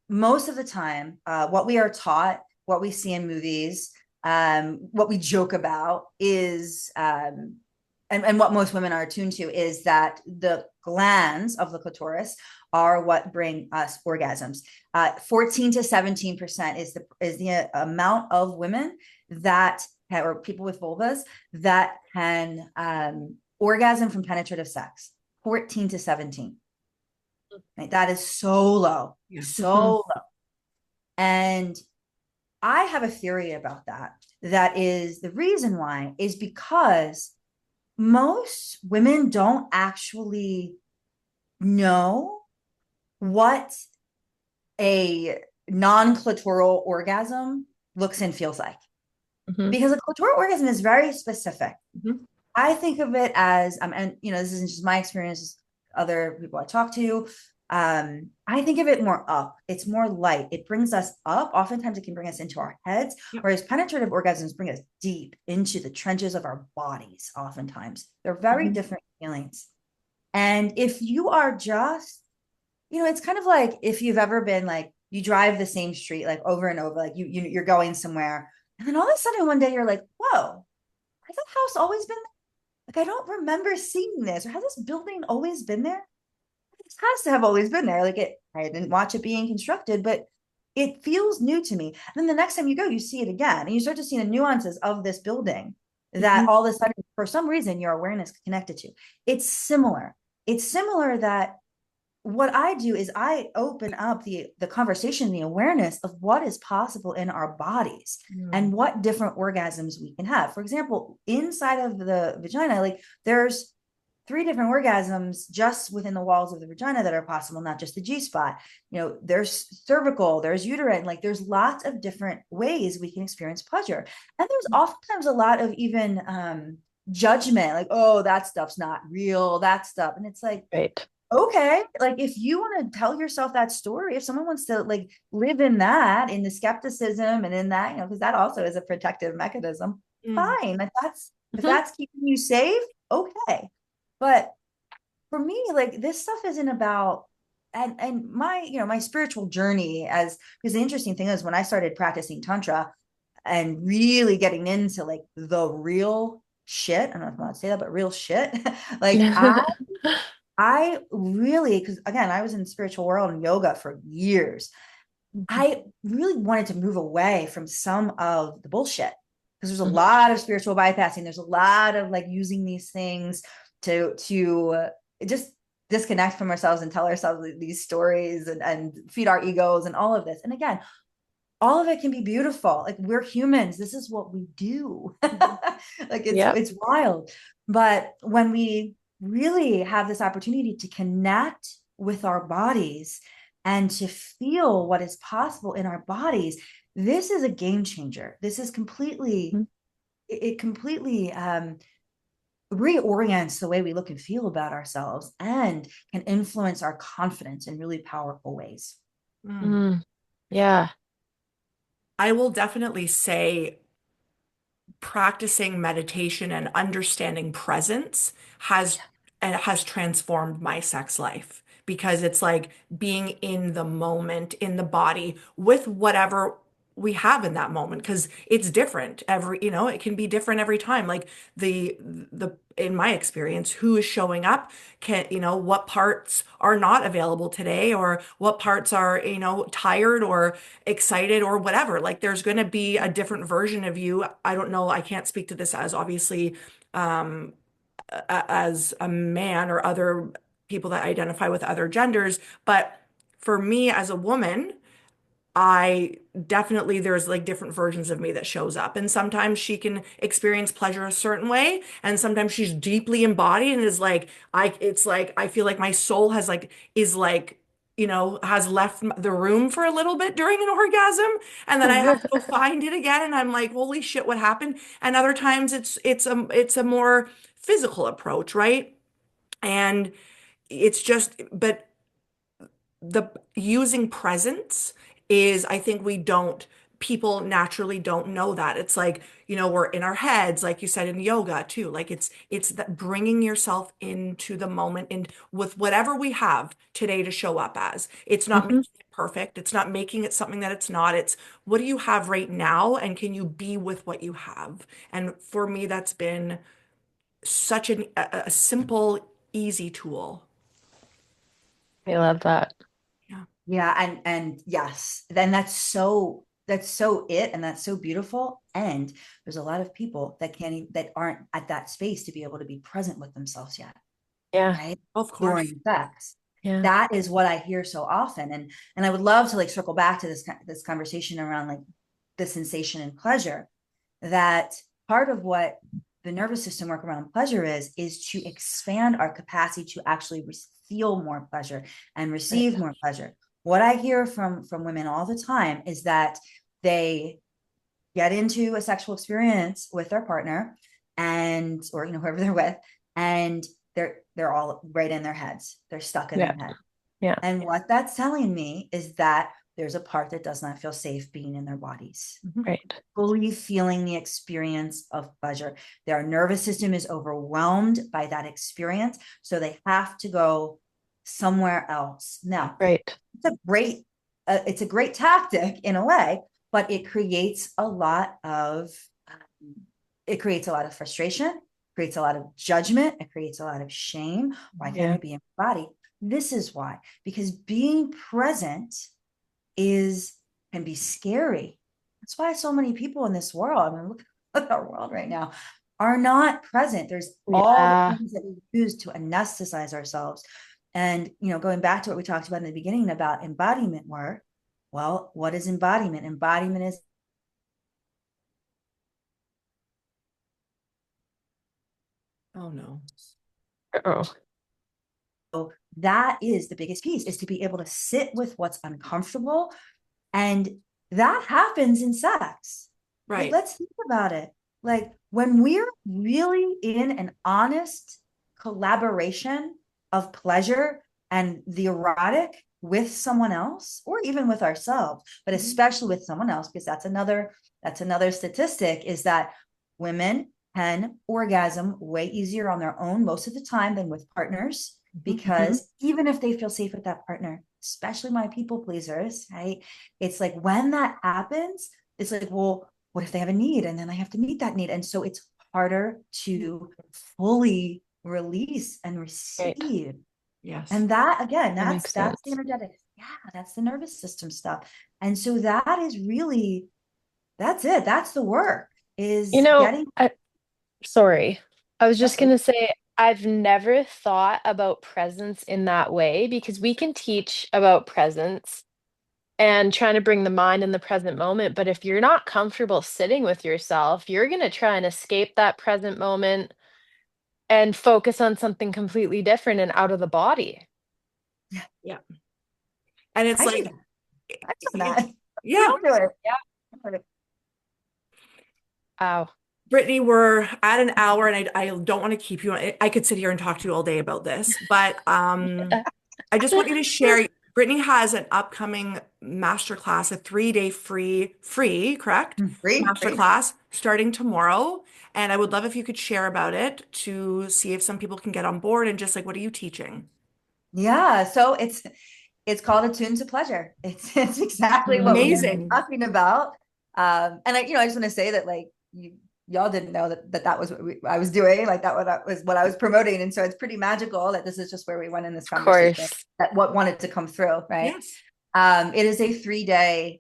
most of the time, what we are taught, what we see in movies, what we joke about is, and what most women are attuned to, is that the glands of the clitoris are what bring us orgasms. 14 to 17% is the amount of women that, or people with vulvas, that can orgasm from penetrative sex. 14 to 17. Right? That is so low, Yeah. so low. And I have a theory about that. That is the reason why is because most women don't actually know what a non-clitoral orgasm looks and feels like, Hmm. because a clitoral orgasm is very specific. Mhm. I think of it as, and this isn't just my experience, other people I talk to. I think of it more up. It's more light. It brings us up. Oftentimes it can bring us into our heads, Yep. whereas penetrative orgasms bring us deep into the trenches of our bodies. Oftentimes they're very Hmm. different feelings. And if you are just, it's kind of like if you've ever been like, you drive the same street like over and over, like you're going somewhere, and then all of a sudden one day you're like, whoa, has that house always been there? Like, I don't remember seeing this. Or has this building always been there? This has to have always been there. I didn't watch it being constructed, but it feels new to me. And then the next time you go, you see it again, and you start to see the nuances of this building that Mhm. all of a sudden, for some reason, your awareness connected to. It's similar. It's similar that what I do is I open up the conversation, the awareness of what is possible in our bodies Mm. and what different orgasms we can have. For example, inside of the vagina, like there's three different orgasms just within the walls of the vagina that are possible, not just the G spot. There's cervical, there's uterine, like there's lots of different ways we can experience pleasure. And there's oftentimes a lot of even judgment, like, oh, that stuff's not real, that stuff. And it's like, Right. okay, like if you want to tell yourself that story, if someone wants to like live in that, in the skepticism and in that, because that also is a protective mechanism, Mm. fine. If Hmm. that's keeping you safe, okay. But for me, like this stuff isn't about, and my, my spiritual journey, as because the interesting thing is when I started practicing tantra and really getting into like the real shit, I don't know if I'm allowed to say that, but real shit, like I really, because again, I was in the spiritual world and yoga for years. I really wanted to move away from some of the bullshit, because there's a Hmm. lot of spiritual bypassing. There's a lot of like using these things to just disconnect from ourselves and tell ourselves these stories and feed our egos and all of this. And again, all of it can be beautiful. Like we're humans. This is what we do. Mhm. Like Yep. it's wild. But when we really have this opportunity to connect with our bodies and to feel what is possible in our bodies, this is a game changer. This is completely, it completely reorients the way we look and feel about ourselves and can influence our confidence in really powerful ways. Mm. Mm. Yeah. I will definitely say practicing meditation and understanding presence has transformed my sex life because it's like being in the moment, in the body with whatever we have in that moment because it's different it can be different every time. Like the in my experience, who is showing up what parts are not available today or what parts are, tired or excited or whatever. Like there's going to be a different version of you. I don't know. I can't speak to this as obviously um, as a man or other people that identify with other genders. But for me as a woman, I definitely there's like different versions of me that shows up. And sometimes she can experience pleasure a certain way. And sometimes she's deeply embodied and is like, it's like, I feel like my soul is like, has left the room for a little bit during an orgasm. And then I have to go find it again. And I'm like, holy shit, what happened? And other times it's a more physical approach, right? And it's just, but the using presence is, I think people naturally don't know that. It's like, we're in our heads, like you said in yoga too. Like it's that bringing yourself into the moment and with whatever we have today to show up as. It's not Hmm. making it perfect. It's not making it something that it's not. It's what do you have right now and can you be with what you have? And for me, that's been such a simple, easy tool. I love that. Yeah. Yeah, and yes, then that's so it, and that's so beautiful. And there's a lot of people that aren't at that space to be able to be present with themselves yet, Yeah. right? Of course. During sex. Yeah. That is what I hear so often. And I would love to like circle back to this conversation around like the sensation and pleasure, that part of what the nervous system work around pleasure is to expand our capacity to actually feel more pleasure and receive Right. more pleasure. What I hear from women all the time is that they get into a sexual experience with their partner and, or, whoever they're with, and they're all right in their heads. They're stuck in Yeah. their head. Yeah. And what that's telling me is that there's a part that does not feel safe being in their bodies, Right. fully feeling the experience of pleasure. Their nervous system is overwhelmed by that experience, so they have to go somewhere else. Now, Right. it's a great tactic in a way, but it creates a lot of frustration, creates a lot of judgment, it creates a lot of shame. Why can't Yeah. I be in my body? This is why, because being present can be scary. That's why so many people in this world, I mean, look at our world right now, are not present. There's all the Yeah. things that we use to anesthetize ourselves. And, going back to what we talked about in the beginning about embodiment work, well, what is embodiment? Embodiment is, Oh no. Oh. so that is the biggest piece, is to be able to sit with what's uncomfortable. And that happens in sex. Like, Right. let's think about it. Like, when we're really in an honest collaboration of pleasure and the erotic with someone else, or even with ourselves, but especially with someone else, because that's another statistic, is that women can orgasm way easier on their own most of the time than with partners, because even if they feel safe with that partner, especially my people pleasers, right? It's like, when that happens, it's like, well, what if they have a need and then I have to meet that need? And so it's harder to fully release and Right. receive. Yes. And that, again, That makes that's the sense. energetic. Yeah, that's the nervous system stuff. And so that is really, that's it. That's the work, You is know, getting. sorry. I was just Yep. gonna say I've never thought about presence in that way because we can teach about presence and trying to bring the mind in the present moment, but if you're not comfortable sitting with yourself, you're gonna try and escape that present moment and focus on something completely different and out of the body. Yeah, Yeah. And it's I do like, that. I've done it's, that. We yeah, all do it. Yeah. Wow. Brittany, we're at an hour and I don't want to keep you. I could sit here and talk to you all day about this, but I just want you to share. Brittany has an upcoming masterclass, a 3-day free, correct? Free. Masterclass starting tomorrow. And I would love if you could share about it to see if some people can get on board and just like, what are you teaching? Yeah. So it's called Attune to Pleasure. It's exactly what we've been Amazing. talking about. And I just want to say that, like, y'all didn't know that was what I was doing, like that was what I was promoting. And so it's pretty magical that this is just where we went in this Of conversation, course. that what wanted to come through, right? Yes. It is a 3-day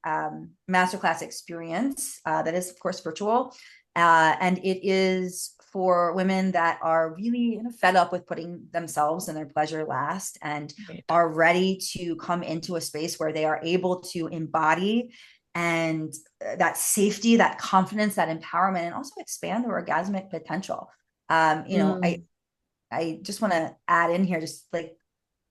masterclass experience that is, of course, virtual. And it is for women that are really fed up with putting themselves and their pleasure last, and Right. are ready to come into a space where they are able to embody and that safety, that confidence, that empowerment, and also expand their orgasmic potential. Mm, I just want to add in here, just like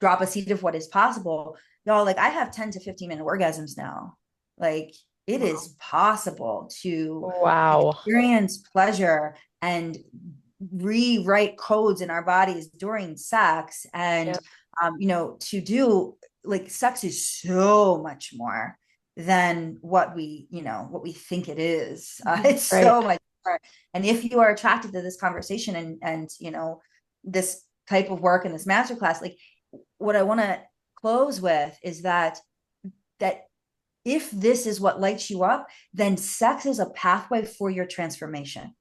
drop a seed of what is possible. Y'all, like, I have 10 to 15 minute orgasms now. Like, it Wow. is possible to wow. experience pleasure and rewrite codes in our bodies during sex. And, Yeah. to do, like, sex is so much more than what we think it is. It's so Right. much more. And if you are attracted to this conversation and this type of work in this masterclass, like, what I want to close with is that if this is what lights you up, then sex is a pathway for your transformation.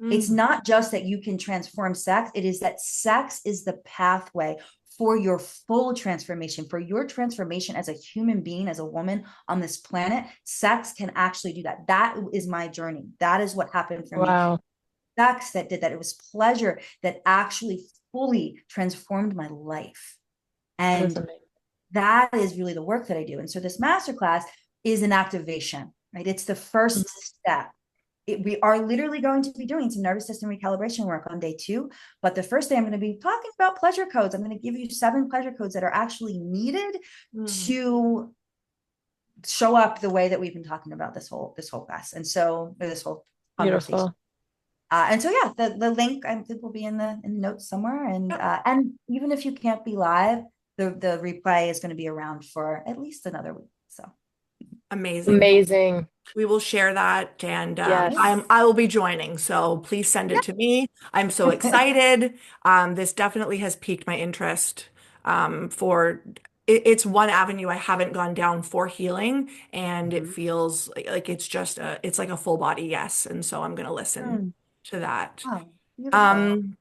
It's Mm. not just that you can transform sex, it is that sex is the pathway for your full transformation, for your transformation as a human being, as a woman on this planet. Sex can actually do that. That is my journey. That is what happened for me. Wow. Sex that did that. It was pleasure that actually fully transformed my life. That is And amazing. that is really the work that I do. And so this masterclass is an activation, right? It's the Mhm. first step we are literally going to be doing some nervous system recalibration work on day 2. But the first day, I'm going to be talking about pleasure codes. I'm going to give you 7 pleasure codes that are actually needed Mm, to show up the way that we've been talking about this whole class, and so, or this whole conversation. Beautiful. And so yeah, the link I think will be in the notes somewhere, yep. and even if you can't be live, the replay is going to be around for at least another week. So Amazing. Amazing. We will share that, and Yes. I will be joining. So please send it to me. I'm so excited. This definitely has piqued my interest. For it's one avenue I haven't gone down for healing, and it Mhm. feels like it's just it's like a full body yes. And so I'm going to listen Mm. to that. Oh, beautiful. Um,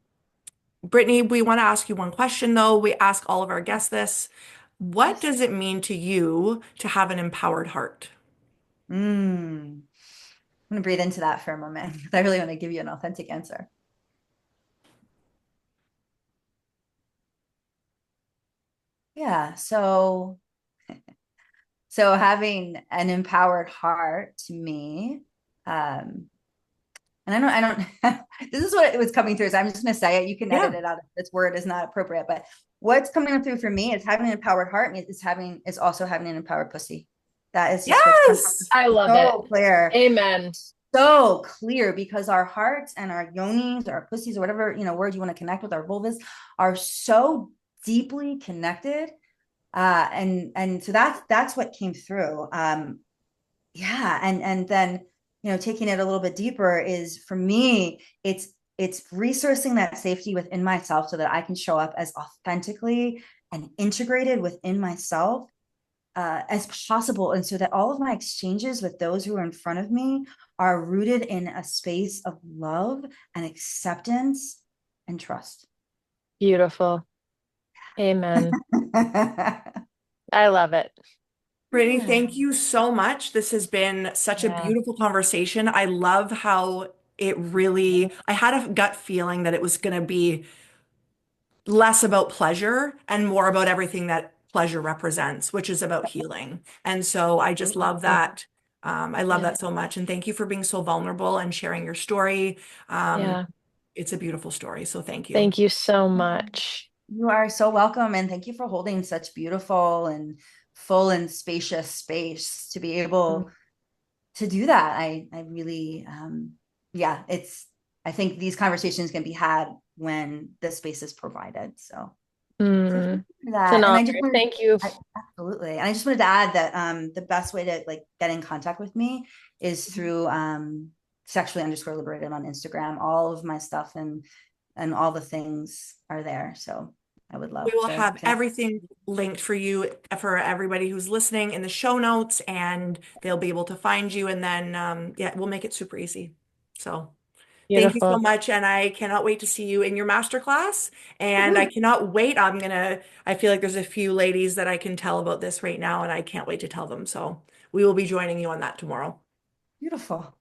Brittany, we want to ask you one question though. We ask all of our guests this. What Yes. does it mean to you to have an empowered heart? I'm gonna breathe into that for a moment because I really want to give you an authentic answer. Yeah, so having an empowered heart to me, um, and I don't this is what it was coming through. So I'm just gonna say it. You can edit Yeah. it out if this word is not appropriate. But what's coming through for me is having an empowered heart means is also having an empowered pussy. That is just what's coming Yes. I love it. so clear. Amen. So clear because our hearts and our yonis, our pussies, or whatever, word you want to connect with, our vulvas are so deeply connected. And so that's what came through. Yeah, and then taking it a little bit deeper is, for me, it's resourcing that safety within myself so that I can show up as authentically and integrated within myself as possible, and so that all of my exchanges with those who are in front of me are rooted in a space of love and acceptance and trust. Beautiful. Amen. I love it. Brittany, thank you so much. This has been such a Yeah. beautiful conversation. I love how I had a gut feeling that it was going to be less about pleasure and more about everything that pleasure represents, which is about healing. And so I just love that. I love Yeah. that so much. And thank you for being so vulnerable and sharing your story. Um, Yeah. it's a beautiful story. So thank you. Thank you so much. You are so welcome, and thank you for holding such beautiful and full and spacious space to be able to do that. I really, yeah, I think these conversations can be had when the space is provided. So thank Mm. you for It's an that. And honor. Thank you. absolutely. And I just wanted to add that the best way to like get in contact with me is through sexually underscore liberated on Instagram. All of my stuff and all the things are there. So I would We love will to have connect. everything linked for you for everybody who's listening in the show notes, and they'll be able to find you. And then, yeah, we'll make it super easy. So thank you so Beautiful. much. And I cannot wait to see you in your masterclass. And I cannot wait. I feel like there's a few ladies that I can tell about this right now, and I can't wait to tell them. So we will be joining you on that tomorrow. Beautiful.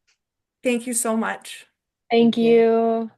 Thank you so much. Thank Thank you. you.